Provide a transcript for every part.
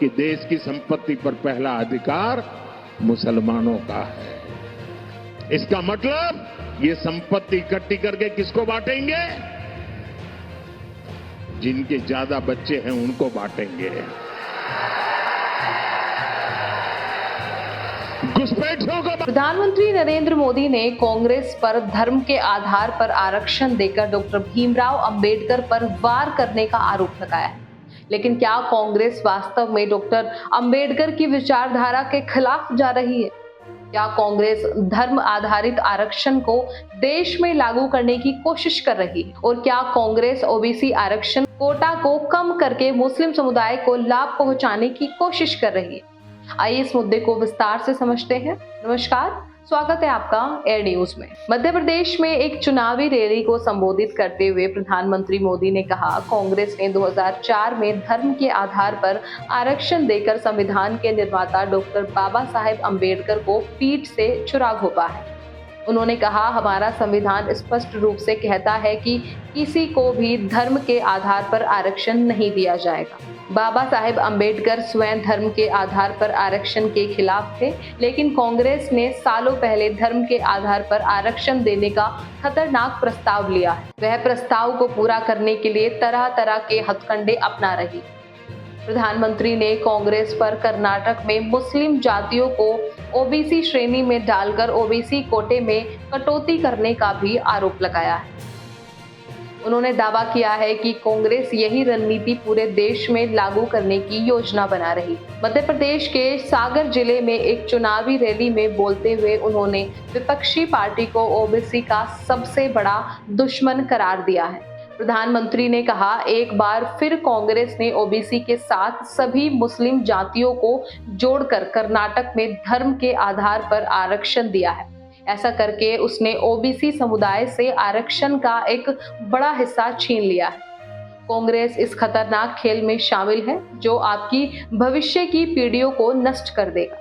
कि देश की संपत्ति पर पहला अधिकार मुसलमानों का है। इसका मतलब ये संपत्ति इकट्ठी करके किसको बांटेंगे? जिनके ज्यादा बच्चे हैं उनको बांटेंगे। घुसपैठियों को। प्रधानमंत्री नरेंद्र मोदी ने कांग्रेस पर धर्म के आधार पर आरक्षण देकर डॉक्टर भीमराव अंबेडकर पर वार करने का आरोप लगाया है। लेकिन क्या कांग्रेस वास्तव में डॉक्टर अंबेडकर की विचारधारा के खिलाफ जा रही है? क्या कांग्रेस धर्म आधारित आरक्षण को देश में लागू करने की कोशिश कर रही है? और क्या कांग्रेस ओबीसी आरक्षण कोटा को कम करके मुस्लिम समुदाय को लाभ पहुंचाने की कोशिश कर रही है? आइए इस मुद्दे को विस्तार से समझते हैं। नमस्कार, स्वागत है आपका एयर न्यूज में। मध्य प्रदेश में एक चुनावी रैली को संबोधित करते हुए प्रधानमंत्री मोदी ने कहा, कांग्रेस ने 2004 में धर्म के आधार पर आरक्षण देकर संविधान के निर्माता डॉक्टर बाबा साहेब अम्बेडकर को पीठ से छुरा घोंपा है। उन्होंने कहा, हमारा संविधान स्पष्ट रूप से कहता है कि किसी को भी धर्म के आधार पर आरक्षण नहीं दिया जाएगा। बाबा साहेब अम्बेडकर स्वयं धर्म के आधार पर आरक्षण के खिलाफ थे, लेकिन कांग्रेस ने सालों पहले धर्म के आधार पर आरक्षण देने का खतरनाक प्रस्ताव लिया है। वह प्रस्ताव को पूरा करने के लिए तरह तरह के हथकंडे अपना रही। प्रधानमंत्री ने कांग्रेस पर कर्नाटक में मुस्लिम जातियों को ओबीसी श्रेणी में डालकर ओबीसी कोटे में कटौती करने का भी आरोप लगाया है। उन्होंने दावा किया है कि कांग्रेस यही रणनीति पूरे देश में लागू करने की योजना बना रही। मध्य प्रदेश के सागर जिले में एक चुनावी रैली में बोलते हुए उन्होंने विपक्षी पार्टी को ओबीसी का सबसे बड़ा दुश्मन करार दिया है। प्रधानमंत्री ने कहा, एक बार फिर कांग्रेस ने ओबीसी के साथ सभी मुस्लिम जातियों को जोड़कर कर्नाटक में धर्म के आधार पर आरक्षण दिया है। ऐसा करके उसने ओबीसी समुदाय से आरक्षण का एक बड़ा हिस्सा छीन लिया है। कांग्रेस इस खतरनाक खेल में शामिल है जो आपकी भविष्य की पीढ़ियों को नष्ट कर देगा।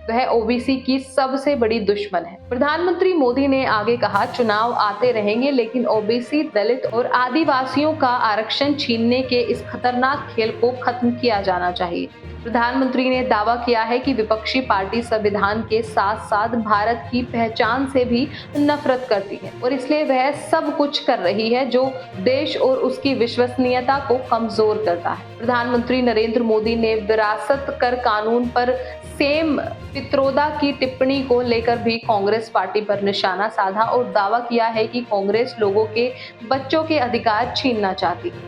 वह ओबीसी की सबसे बड़ी दुश्मन है। प्रधानमंत्री मोदी ने आगे कहा, चुनाव आते रहेंगे, लेकिन ओबीसी, दलित और आदिवासियों का आरक्षण छीनने के इस खतरनाक खेल को खत्म किया जाना चाहिए। प्रधानमंत्री ने दावा किया है कि विपक्षी पार्टी संविधान के साथ साथ भारत की पहचान से भी नफरत करती है और इसलिए वह सब कुछ कर रही है जो देश और उसकी विश्वसनीयता को कमजोर करता है। प्रधानमंत्री नरेंद्र मोदी ने विरासत कर कानून पर सेम पित्रोदा की टिप्पणी को लेकर भी कांग्रेस पार्टी पर निशाना साधा और दावा किया है कि कांग्रेस लोगों के बच्चों के अधिकार छीनना चाहती है।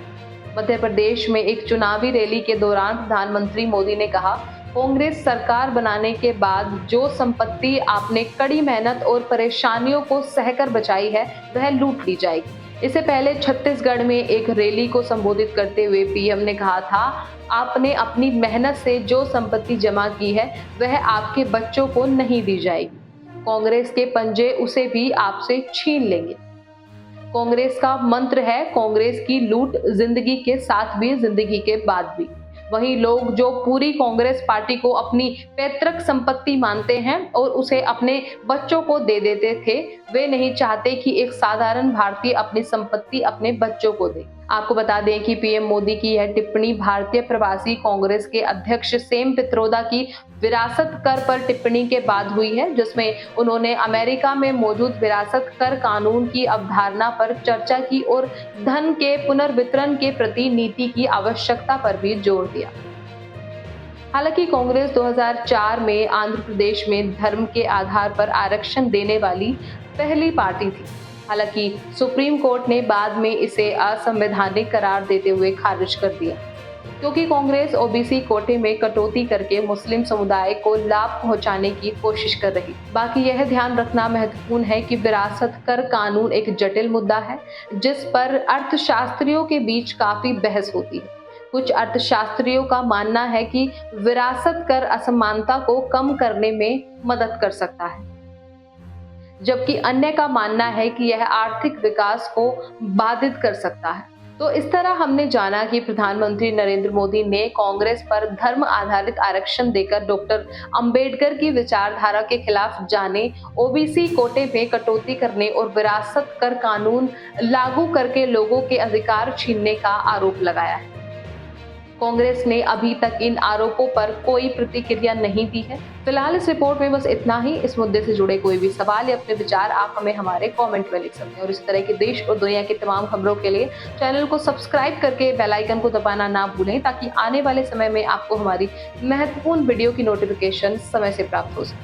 मध्य प्रदेश में एक चुनावी रैली के दौरान प्रधानमंत्री मोदी ने कहा, कांग्रेस सरकार बनाने के बाद जो संपत्ति आपने कड़ी मेहनत और परेशानियों को सहकर बचाई है वह लूट ली जाएगी। इससे पहले छत्तीसगढ़ में एक रैली को संबोधित करते हुए पीएम ने कहा था, आपने अपनी मेहनत से जो संपत्ति जमा की है वह आपके बच्चों को नहीं दी जाएगी। कांग्रेस के पंजे उसे भी आपसे छीन लेंगे। कांग्रेस का मंत्र है, कांग्रेस की लूट जिंदगी के साथ भी, जिंदगी के बाद भी। वहीं लोग जो पूरी कांग्रेस पार्टी को अपनी पैतृक संपत्ति मानते हैं और उसे अपने बच्चों को दे देते थे, वे नहीं चाहते कि एक साधारण भारतीय अपनी संपत्ति अपने बच्चों को दे। आपको बता दें कि पीएम मोदी की यह टिप्पणी भारतीय प्रवासी कांग्रेस के अध्यक्ष सेम पित्रोदा की विरासत कर पर टिप्पणी के बाद हुई है, जिसमें उन्होंने अमेरिका में मौजूद विरासत कर कानून की अवधारणा पर चर्चा की और धन के पुनर्वितरण के प्रति नीति की आवश्यकता पर भी जोर दिया। हालांकि कांग्रेस 2004 में आंध्र प्रदेश में धर्म के आधार पर आरक्षण देने वाली पहली पार्टी थी। हालांकि सुप्रीम कोर्ट ने बाद में इसे असंवैधानिक करार देते हुए खारिज कर दिया, क्योंकि कांग्रेस ओबीसी कोटे में कटौती करके मुस्लिम समुदाय को लाभ पहुंचाने की कोशिश कर रही। बाकी यह ध्यान रखना महत्वपूर्ण है कि विरासत कर कानून एक जटिल मुद्दा है जिस पर अर्थशास्त्रियों के बीच काफी बहस होती है। कुछ अर्थशास्त्रियों का मानना है कि विरासत कर असमानता को कम करने में मदद कर सकता है, जबकि अन्य का मानना है कि यह आर्थिक विकास को बाधित कर सकता है। तो इस तरह हमने जाना कि प्रधानमंत्री नरेंद्र मोदी ने कांग्रेस पर धर्म आधारित आरक्षण देकर डॉक्टर अंबेडकर की विचारधारा के खिलाफ जाने, ओबीसी कोटे में कटौती करने और विरासत कर कानून लागू करके लोगों के अधिकार छीनने का आरोप लगाया है। कांग्रेस ने अभी तक इन आरोपों पर कोई प्रतिक्रिया नहीं दी है। फिलहाल इस रिपोर्ट में बस इतना ही। इस मुद्दे से जुड़े कोई भी सवाल या अपने विचार आप हमें हमारे कमेंट में लिख सकते हैं और इस तरह के देश और दुनिया की तमाम खबरों के लिए चैनल को सब्सक्राइब करके बेल आइकन को दबाना ना भूलें, ताकि आने वाले समय में आपको हमारी महत्वपूर्ण वीडियो की नोटिफिकेशन समय से प्राप्त हो सके।